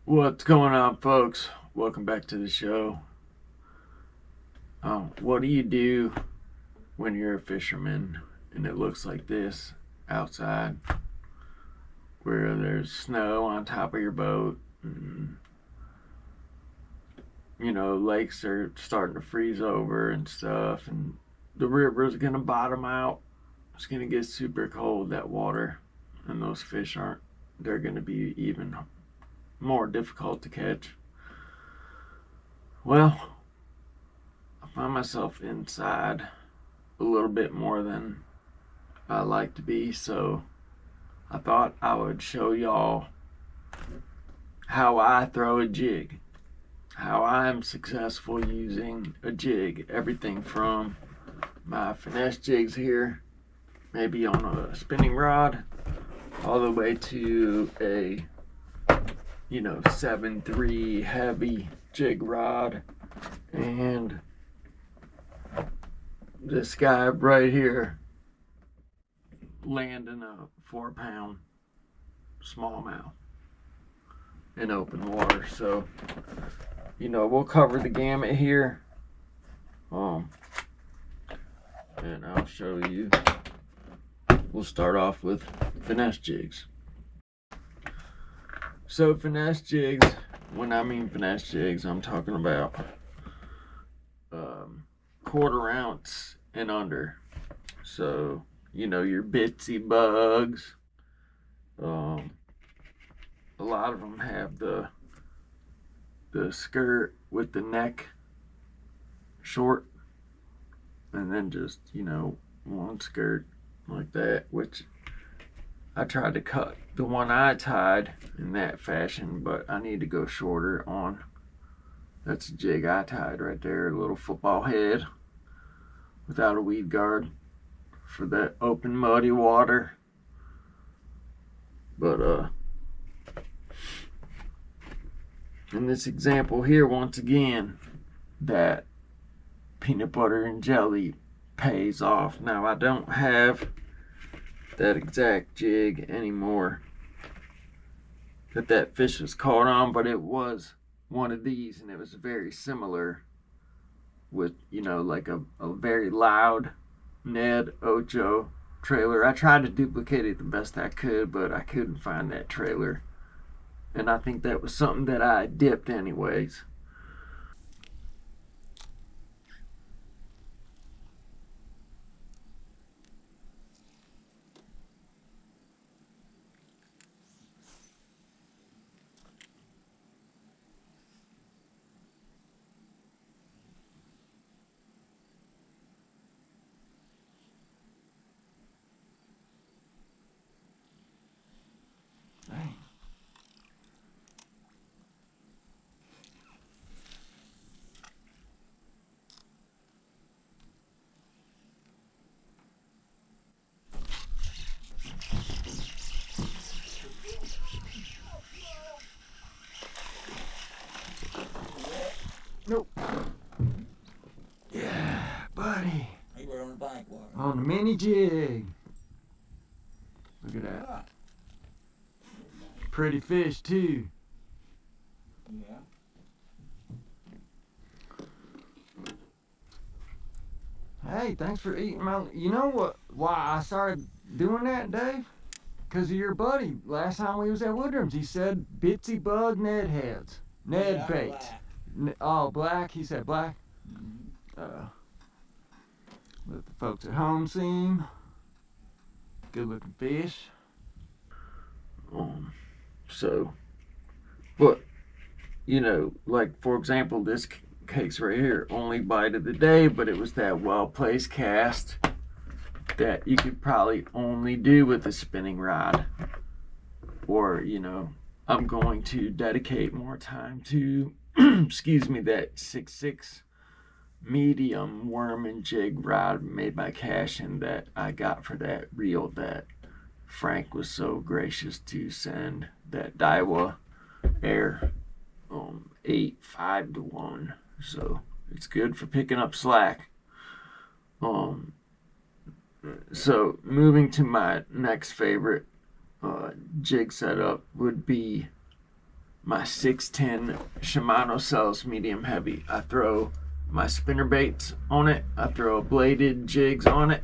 What's going on, folks? Welcome back to the show. What do you do when you're a fisherman and it looks like this outside, where there's snow on top of your boat and lakes are starting to freeze over and stuff, and the river's gonna bottom out. It's gonna get super cold, that water, and those fish they're gonna be even more difficult to catch. Well, I find myself inside a little bit more than I like to be, so I thought I would show y'all how I throw a jig, how I am successful using a jig. Everything from my finesse jigs here, maybe on a spinning rod, all the way to a 7.3 heavy jig rod, and this guy right here landing a 4-pound smallmouth in open water. So we'll cover the gamut here, and I'll show you. We'll start off with finesse jigs. So finesse jigs, when I mean finesse jigs, I'm talking about 1/4 ounce and under. So, your bitsy bugs. A lot of them have the skirt with the neck short, and then just, one skirt like that, which I tried to cut the one I tied in that fashion, but I need to go shorter on. That's a jig I tied right there, a little football head without a weed guard for that open muddy water. But in this example here, once again, that peanut butter and jelly pays off. Now, I don't have that exact jig anymore that fish was caught on, but it was one of these, and it was very similar with like a very loud Ned Ocho trailer. I tried to duplicate it the best I could, but I couldn't find that trailer, and I think that was something that I dipped anyways. Dang. Nope. Yeah, buddy. You were on the bank, water. On the mini jig. Look at that. Pretty fish too. Yeah. Hey, thanks for eating my. You know what? Why I started doing that, Dave? Because of your buddy. Last time we was at Woodrum's, he said bitsy bug Ned heads, Ned Yeah, bait. black. Black. He said black. Let the folks at home see him. Good looking fish. So, but like for example, this case right here, only bite of the day, but it was that well-placed cast that you could probably only do with a spinning rod, or I'm going to dedicate more time to excuse me, that 6.6 medium worm and jig rod made by Cash, and that I got for that reel that Frank was so gracious to send, that Daiwa Air 8 5-to-1. So it's good for picking up slack. So moving to my next favorite jig setup would be my 610 Shimano Cells medium heavy. I throw my spinner baits on it. I throw bladed jigs on it.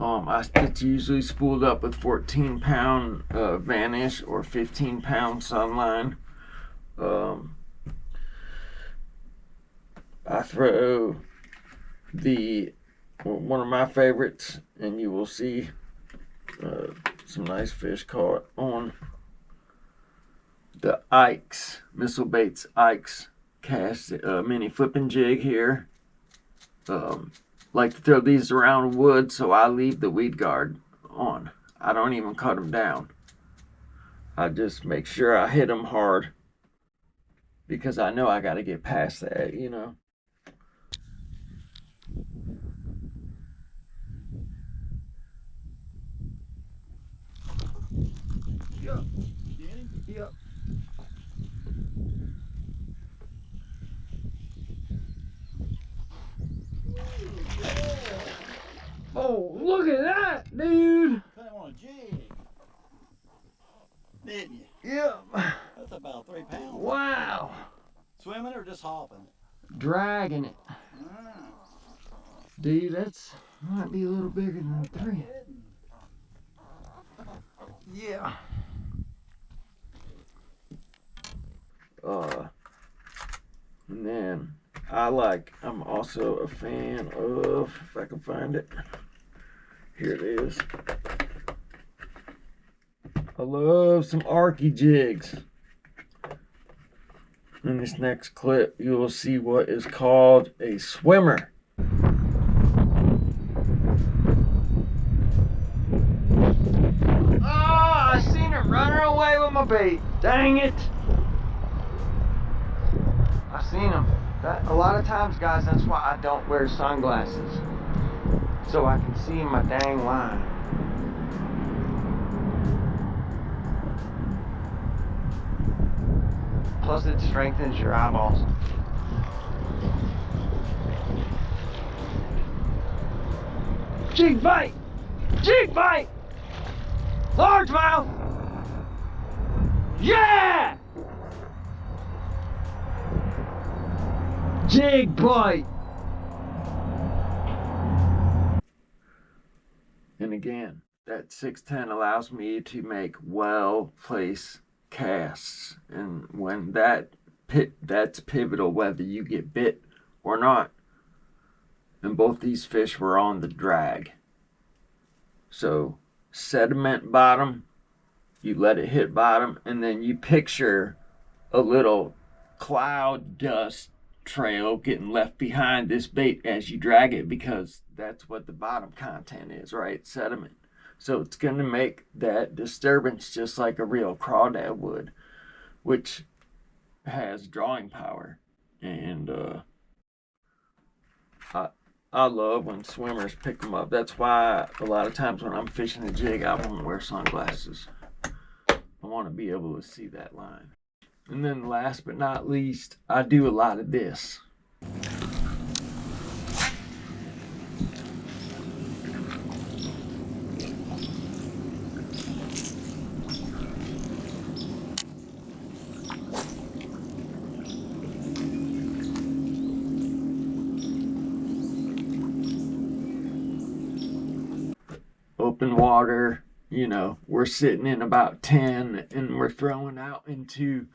It's usually spooled up with 14-pound Vanish or 15-pound Sunline. I throw one of my favorites, and you will see some nice fish caught on the Ike's Missile Baits Ike's cast mini flipping jig here. Like to throw these around wood, so I leave the weed guard on. I don't even cut them down. I just make sure I hit them hard because I know I got to get past that, you know. Yep. Yep. Oh, look at that, dude! Put him on a jig. Didn't you? Yep. That's about 3 pounds. Wow. Swimming or just hopping? Dragging it. Ah. Dude, that's might be a little bigger than 3. Yeah. And then I'm also a fan of, if I can find it, here it is. I love some Arky jigs. In this next clip, you will see what is called a swimmer. Oh, I seen it running away with my bait. Dang it. I seen him. A lot of times, guys, that's why I don't wear sunglasses. So I can see my dang line. Plus it strengthens your eyeballs. Jig bite! Jig bite! Largemouth! Yeah! Jig bite! And again, that 610 allows me to make well-placed casts, and when that's pivotal whether you get bit or not. And both these fish were on the drag. So sediment bottom, you let it hit bottom, and then you picture a little cloud dust trail getting left behind this bait as you drag it, because that's what the bottom content is, right? Sediment. So it's going to make that disturbance just like a real crawdad would, which has drawing power. And I love when swimmers pick them up. That's why a lot of times when I'm fishing a jig, I won't wear sunglasses. I want to be able to see that line. And then last but not least, I do a lot of this. Open water, you know, we're sitting in about 10 and we're throwing out into,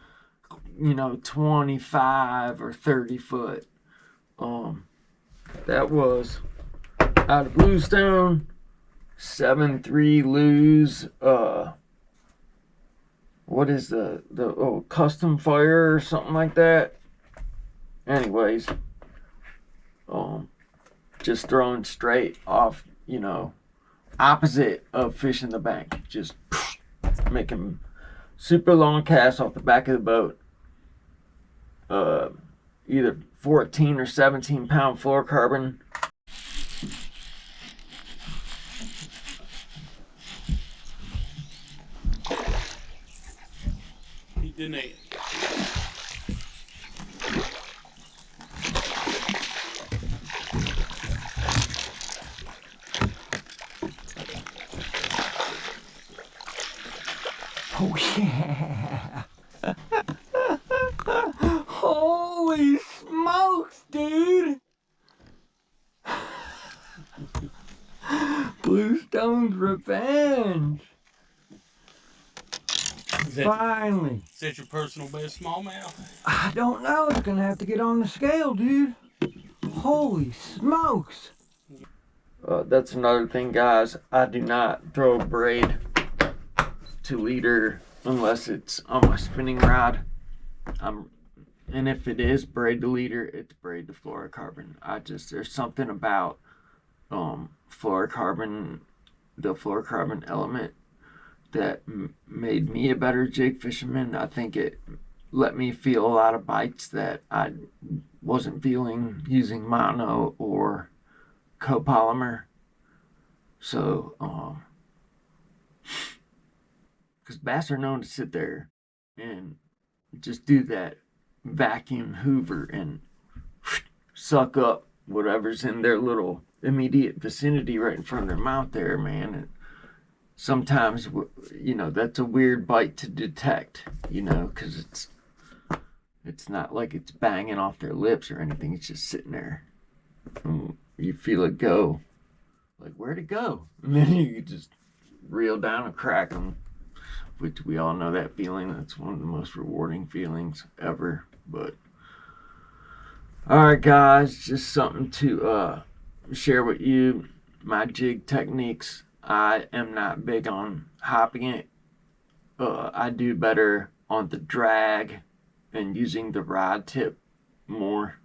25 or 30 foot. That was out of Bluestone, 7.3 Lew's, what is the custom fire or something like that. Anyways, just throwing straight off, opposite of fishing the bank, just making super long casts off the back of the boat. Either 14 or 17 pound fluorocarbon. He didn't. Oh yeah. Holy smokes, dude. Bluestone's Revenge. Finally. Is that your personal best smallmouth? I don't know. It's gonna have to get on the scale, dude. Holy smokes. That's another thing, guys. I do not throw braid to leader unless it's on my spinning rod. And if it is braid to leader, it's braid to fluorocarbon. There's something about fluorocarbon, the fluorocarbon element that made me a better jig fisherman. I think it let me feel a lot of bites that I wasn't feeling using mono or copolymer. So, because bass are known to sit there and just do that vacuum hoover and suck up whatever's in their little immediate vicinity right in front of their mouth there, man. And sometimes, that's a weird bite to detect, because it's not like it's banging off their lips or anything. It's just sitting there. And you feel it go. Like, where'd it go? And then you just reel down and crack them, which we all know that feeling. That's one of the most rewarding feelings ever. But, all right, guys, just something to share with you. My jig techniques. I am not big on hopping it. I do better on the drag and using the rod tip more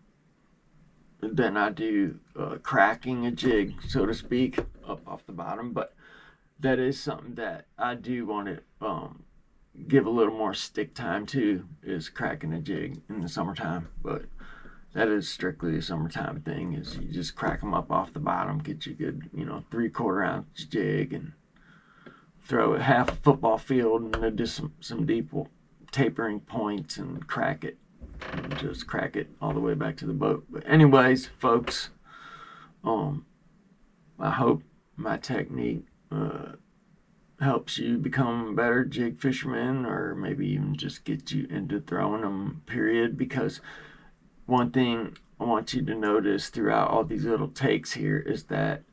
than I do cracking a jig, so to speak, up off the bottom. But that is something that I do want to give a little more stick time to, is cracking a jig in the summertime. But that is strictly a summertime thing, is you just crack them up off the bottom, get you a good, 3/4 ounce jig, and throw it half a football field and then just some deep tapering points and crack it. And just crack it all the way back to the boat. But anyways, folks, I hope my technique helps you become a better jig fisherman, or maybe even just get you into throwing them, period. Because one thing I want you to notice throughout all these little takes here is that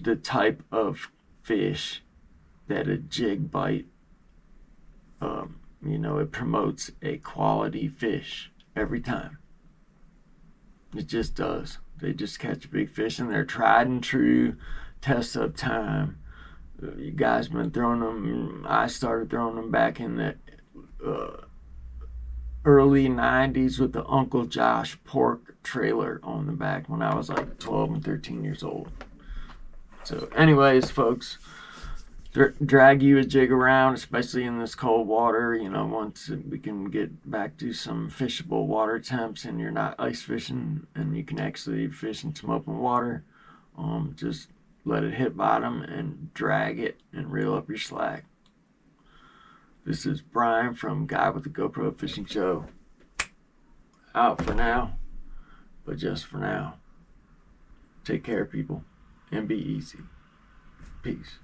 the type of fish that a jig bite, it promotes a quality fish every time. It just does. They just catch big fish, and they're tried and true tests of time. You guys been throwing them. I started throwing them back in the early 90s with the Uncle Josh pork trailer on the back when I was like 12 and 13 years old. So anyways, folks, drag you a jig around, especially in this cold water. Once we can get back to some fishable water temps and you're not ice fishing and you can actually fish in some open water, just let it hit bottom and drag it and reel up your slack. This is Brian from Guy with the GoPro Fishing Show. Out for now, but just for now. Take care, people, and be easy. Peace.